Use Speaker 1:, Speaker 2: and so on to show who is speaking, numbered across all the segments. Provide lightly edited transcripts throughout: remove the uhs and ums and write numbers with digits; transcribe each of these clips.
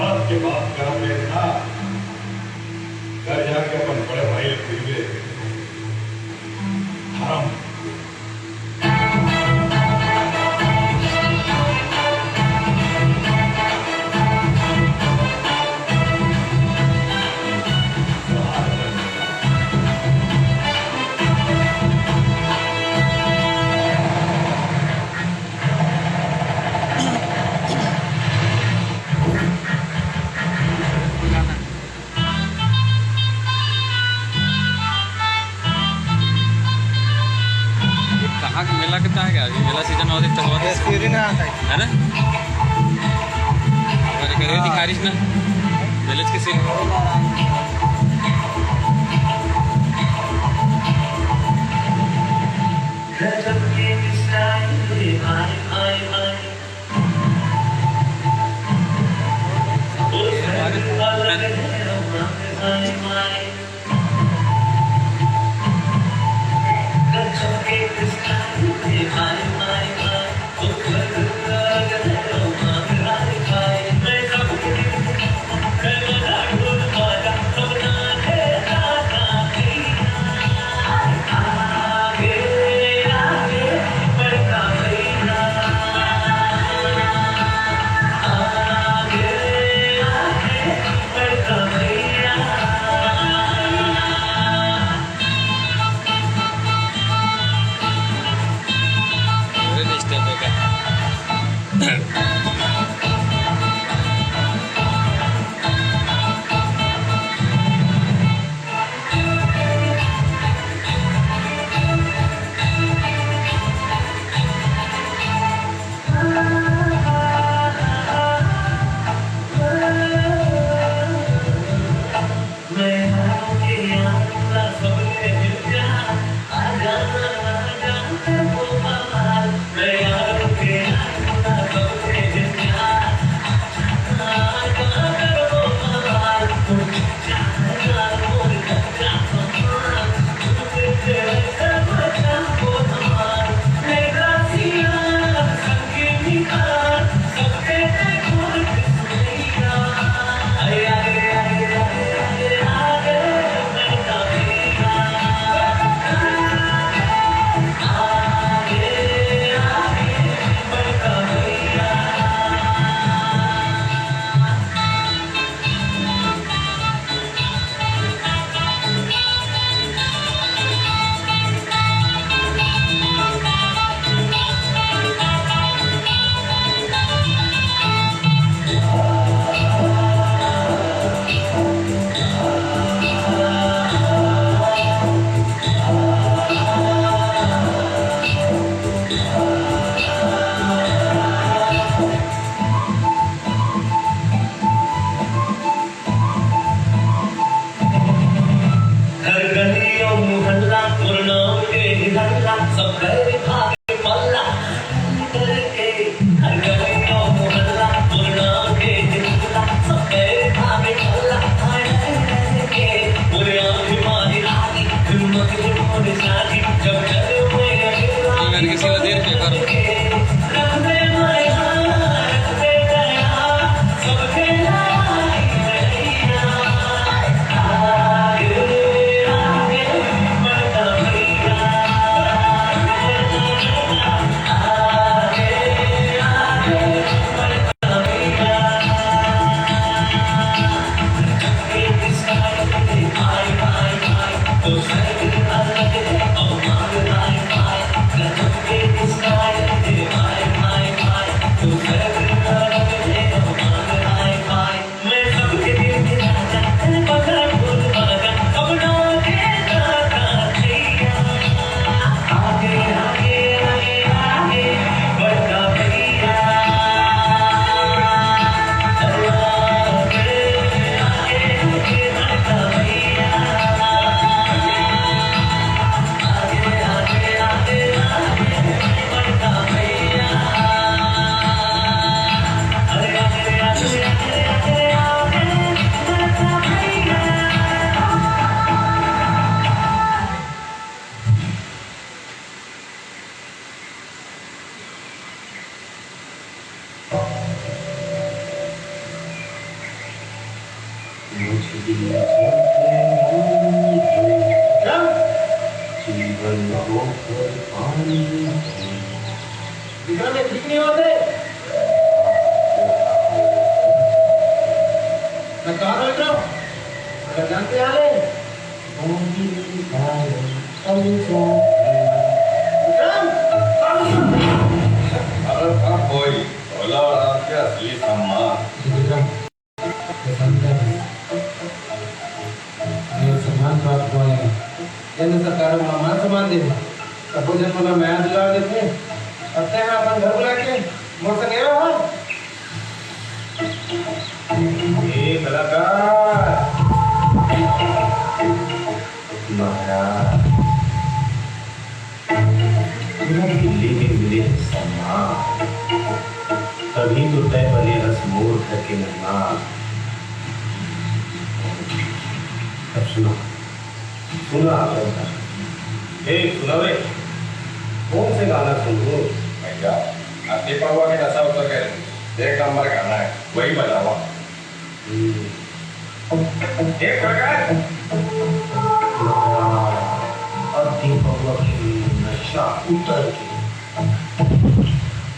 Speaker 1: बात के बाद कर लेना, घर जाके अपन बड़े भाई फिर हराम।
Speaker 2: कहाँ का मेला कितना है क्या? अभी मेला सीजन और इतना बहुत है ना? अरे करे दिखा रही ना विलेज के सीन।
Speaker 3: जीवन होकर पानी
Speaker 4: विक्रम ये ठीक नहीं होते। मैं कहा था विक्रम, अगर जानते हाले विक्रम
Speaker 1: अब कोई बोला और आपके असली सम्मान
Speaker 4: विक्रम ये सम्मान प्राप्त हुआ है। केंद्र सरकार में मान सम्मान दे सबको जन्म में मैं दिला देते करते हैं अपन घर बुला के मोर से गए हो ये कलाकार
Speaker 3: महाराज दिल्ली में मिले सम्मान तभी तो तय बने रस मोर घर के मेहमान। अब सुनो सुनो आप सुनो रे कौन से गाना सुन लो
Speaker 1: भैया आपके पड़वा के नशा उतर गए एक नंबर गाना है वही बजावा एक प्रकार
Speaker 3: नशा उतर के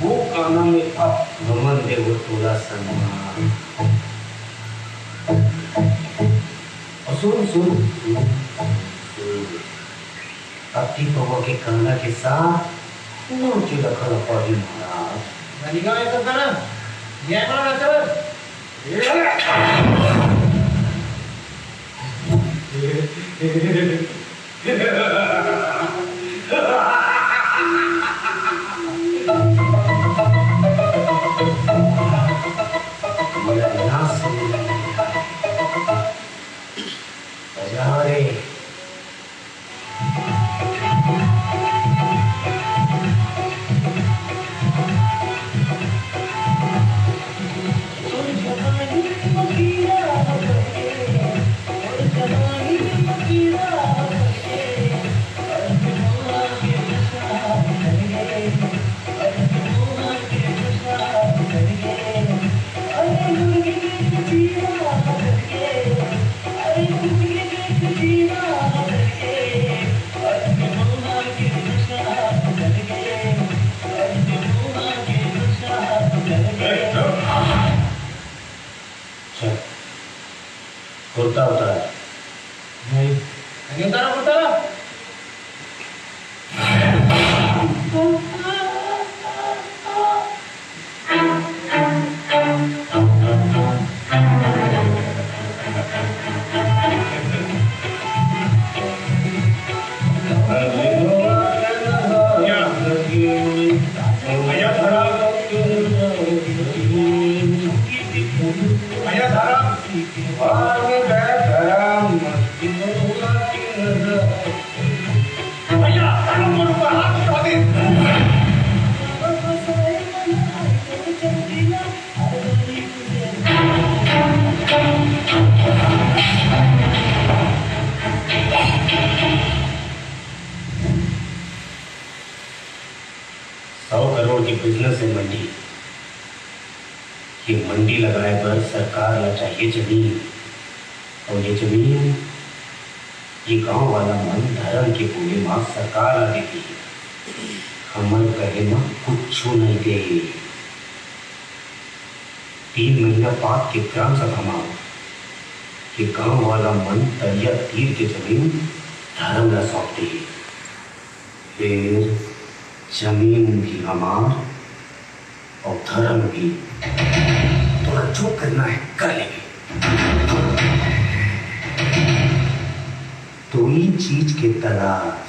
Speaker 3: वो गाना में अब भगवान देव थोड़ा सम्मान सुन सुन अति पवा के काना के साथ नोटी रखल पड़ी महाराज
Speaker 4: मैंने कहा ऐसा था ना ये कौन है सर
Speaker 3: कुर्ता उतार
Speaker 4: नहीं नहीं उतारा उतारा
Speaker 3: बिजनेस है मंडी। ये मंडी लगाए पर सरकार ला चाहिए जमीन, और ये जमीन ये गांव वाला मन धर्म के पूरे माँ सरकार आ देती है। हमर कहे माँ कुछ नहीं दे। 3 महीना बाद के ग्राम सभा में ये गांव वाला मन तरिया तीर के जमीन धर्म ला सौंपती है। फिर जमीन भी हमार और धर्म भी। तो जो करना है कर लेंगे। तो ये चीज के तलाश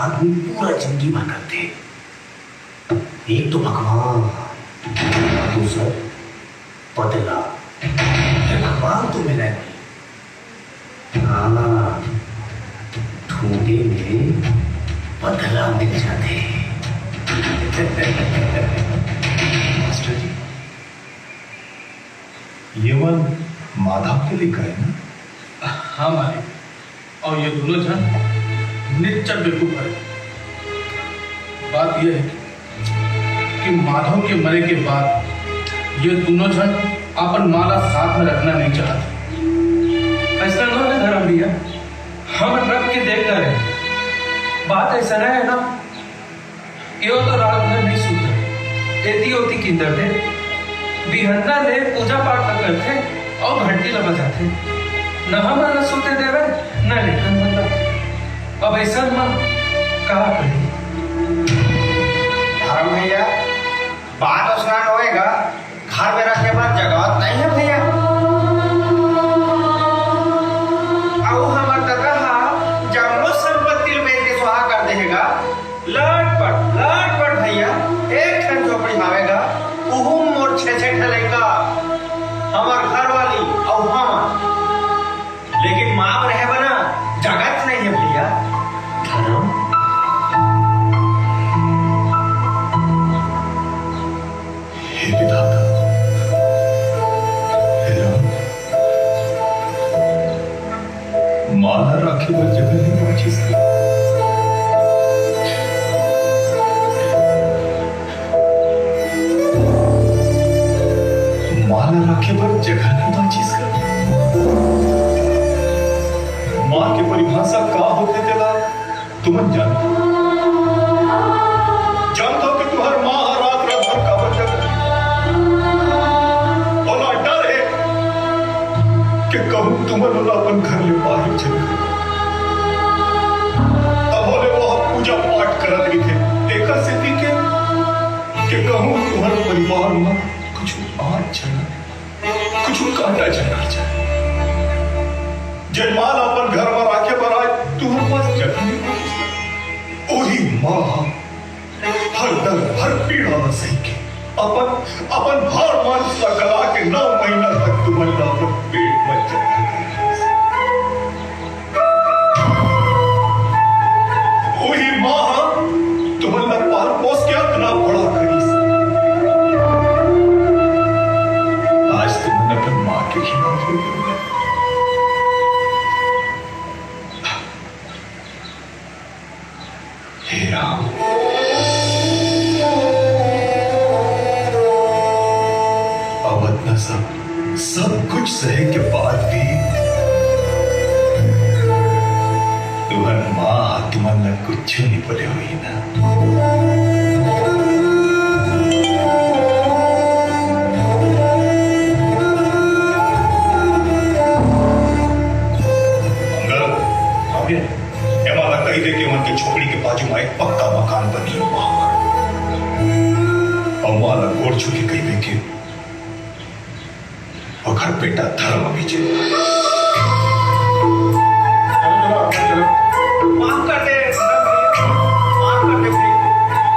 Speaker 3: आदमी पूरा जिंदगी भर करते हैं। एक तो भगवान, दूसरा बदला। भगवान तो मिला नहीं, हाँ ढूंढे में बदला मिल जाते।
Speaker 5: मास्टर जी, ये वन माधव के लिए गए ना?
Speaker 6: हाँ मालिक, और ये दोनों जन निश्चय बेवकूफ है। बात यह है कि माधव के मरे के बाद ये दोनों जन अपन माला साथ में रखना नहीं चाहते। धर्म भैया, हम रख के देखते रहे। बात ऐसा है ना, यो तो रात भर नहीं सोते, एती ओती किंदर थे, बिहन्ना ले पूजा पाठ न करते और घंटी लगा जाते। न हम न सोते देवे न लेखन बनता। अब ऐसा में कहा करें?
Speaker 7: धर्म भैया, बात स्नान होएगा, घर में रखे बाद जगह नहीं है भैया। और हमार दादा जब संपत्ति बेच के सुहा कर देगा, लट पट भैया, एक ठन झोपड़ी आवेगा, उहू मोर छे ढलेगा, हमार घर वाली और हम। लेकिन माँ रहे बना जगत नहीं है भैया।
Speaker 3: धर्म,
Speaker 5: हे विधाता, हे राम, माला राखे पर जगह नहीं पहुंची इसकी। माला राखे पर जगह नहीं पहुंची इसका। मां की परिभाषा का होते तेला तुम जानते हो कि तुम्हार मां रात रात भर का बचत और डर है कि कहूं तुम्हारे अपन घर ले बाहर चल गए, तब बोले वो पूजा पाठ करत रहे एक स्थिति के कहूं तुम्हारे परिवार में कुछ और चलना, कुछ काटा चलना चाहिए। जयमाल अपन घर में राखे पर आज तुम्हारे पास जगह नहीं पहुंची। वही मां हर दर हर पीड़ा में सही के अपन भार मान सकला के 9 महीना तक तुम्हारे अपन पेट में चल। वही मां तुम्हारे पार पोस के इतना बड़ा करी। आज तुमने अपन मां के खिलाफ हो गए। हे राम, अवध सब कुछ सहे के बाद भी तुम्हारी मां तुम्हारा कुछ नहीं बोले हुई ना। दे के उनके झोपड़ी के बाजू में एक पक्का मकान बनी हुआ और माला गोड़ छू के कही के और घर बेटा धर्म बीजे।
Speaker 7: माफ कर दे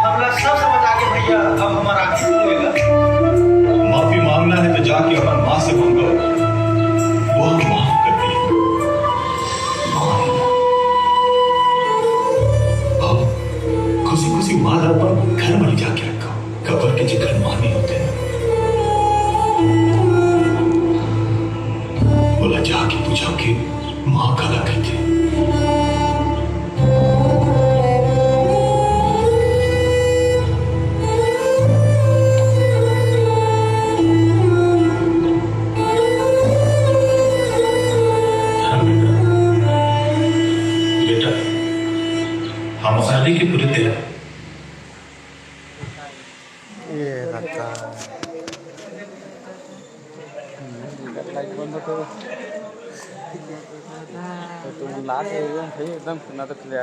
Speaker 7: हमला सब समझ आ गए भैया। अब हमारा आगे होएगा।
Speaker 5: माफी मांगना है तो जाके अपन मां से मांगो, वो माफ कर दी। खुशी खुशी माला पर घर में जाके रखो, कब्र के जिक्र माने होते हैं। बोला जाके पूछा कि मां कला गई थी। बेटा हम शादी के पूरे तेरा
Speaker 2: लाइट बंद तो तुम लाके एकदम सही एकदम सुना तो क्लियर।